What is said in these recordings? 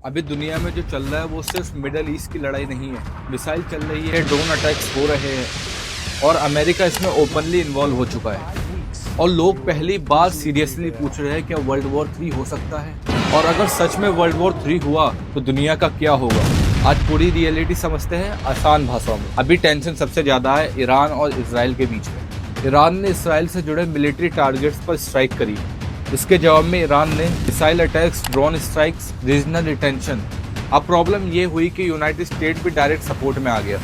अभी दुनिया में जो चल रहा है वो सिर्फ मिडल ईस्ट की लड़ाई नहीं है। मिसाइल चल रही है, ड्रोन अटैक्स हो रहे हैं और अमेरिका इसमें ओपनली इन्वॉल्व हो चुका है। और लोग पहली बार सीरियसली पूछ रहे हैं क्या वर्ल्ड वॉर 3 हो सकता है, और अगर सच में वर्ल्ड वॉर 3 हुआ तो दुनिया का क्या होगा। आज पूरी रियलिटी समझते हैं आसान भाषाओं में। अभी टेंशन सबसे ज्यादा है ईरान और इसराइल के बीच में। ईरान ने इसराइल से जुड़े मिलिट्री टारगेट्स पर स्ट्राइक करी। इसके जवाब में ईरान ने missile attacks, drone strikes, regional retention. अब प्रॉब्लम ये हुई कि यूनाइटेड स्टेट भी डायरेक्ट सपोर्ट में आ गया।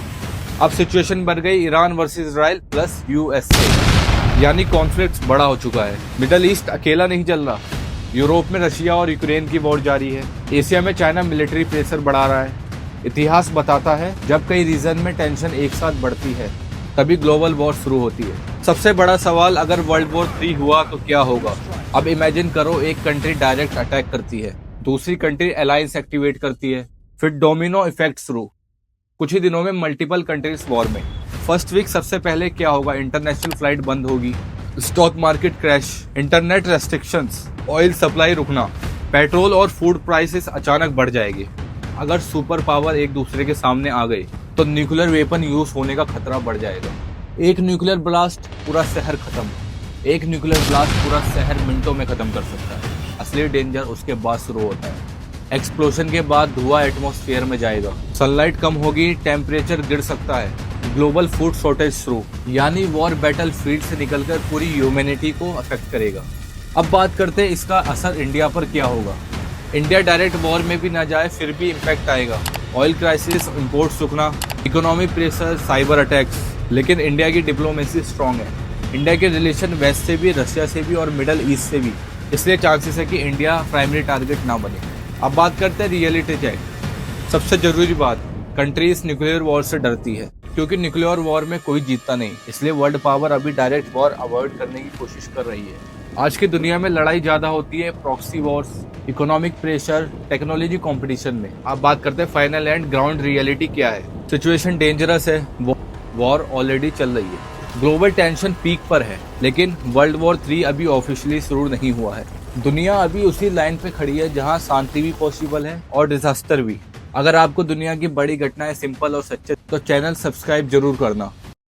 अब सिचुएशन बढ़ गई Iran versus Israel plus USA, यानी कॉन्फ्लिक्ट बड़ा हो चुका है। मिडल ईस्ट अकेला नहीं चल रहा, यूरोप में रशिया और यूक्रेन की वॉर जारी है। एशिया में चाइना मिलिट्री प्रेशर बढ़ा रहा है। इतिहास बताता है जब कई रीजन में टेंशन एक साथ बढ़ती है तभी ग्लोबल वॉर शुरू होती है। सबसे बड़ा सवाल, अगर वर्ल्ड वॉर 3 हुआ तो क्या होगा। अब इमेजिन करो, एक कंट्री डायरेक्ट अटैक करती है, दूसरी कंट्री अलायंस एक्टिवेट करती है, फिर डोमिनो इफेक्ट शुरू। कुछ ही दिनों में मल्टीपल कंट्रीज वॉर में। फर्स्ट वीक सबसे पहले क्या होगा, इंटरनेशनल फ्लाइट बंद होगी, stock market crash, internet restrictions, oil supply रुकना, पेट्रोल और फूड प्राइसेस अचानक बढ़ जाएंगे। अगर सुपर पावर एक दूसरे के सामने आ गए तो न्यूक्लियर वेपन यूज होने का खतरा बढ़ जाएगा। एक न्यूक्लियर ब्लास्ट पूरा शहर खत्म, एक न्यूक्लियर ब्लास्ट पूरा शहर मिनटों में खत्म कर सकता है। असली डेंजर उसके बाद शुरू होता है। एक्सप्लोजन के बाद धुआं एटमॉस्फेयर में जाएगा, सनलाइट कम होगी, टेम्परेचर गिर सकता है, ग्लोबल फूड शॉर्टेज शुरू, यानी वॉर बैटल फील्ड से निकलकर पूरी ह्यूमैनिटी को अफेक्ट करेगा। अब बात करते हैं इसका असर इंडिया पर क्या होगा। इंडिया डायरेक्ट वॉर में भी ना जाए फिर भी इम्पैक्ट आएगा। ऑयल क्राइसिस, इंपोर्ट्स रुकना, इकोनॉमिक प्रेशर, साइबर अटैक्स। लेकिन इंडिया की डिप्लोमेसी स्ट्रांग है। इंडिया के रिलेशन वेस्ट से भी, रशिया से भी और मिडल ईस्ट से भी, इसलिए चांसेस है कि इंडिया प्राइमरी टारगेट ना बने। अब बात करते हैं रियलिटी चेक। सबसे जरूरी बात, कंट्रीज न्यूक्लियर वॉर से डरती है क्योंकि न्यूक्लियर वॉर में कोई जीतता नहीं, इसलिए वर्ल्ड पावर अभी डायरेक्ट वॉर अवॉइड करने की कोशिश कर रही है। आज की दुनिया में लड़ाई ज्यादा होती है proxy Wars, economic pressure, technology competition में। अब बात करते हैं फाइनल एंड ग्राउंड रियलिटी क्या है। सिचुएशन डेंजरस है, वॉर ऑलरेडी चल रही है, ग्लोबल टेंशन पीक पर है, लेकिन वर्ल्ड वॉर 3 अभी ऑफिशियली शुरू नहीं हुआ है। दुनिया अभी उसी लाइन पे खड़ी है जहां शांति भी पॉसिबल है और डिजास्टर भी। अगर आपको दुनिया की बड़ी घटनाएं सिंपल और सच्चे तो चैनल सब्सक्राइब जरूर करना।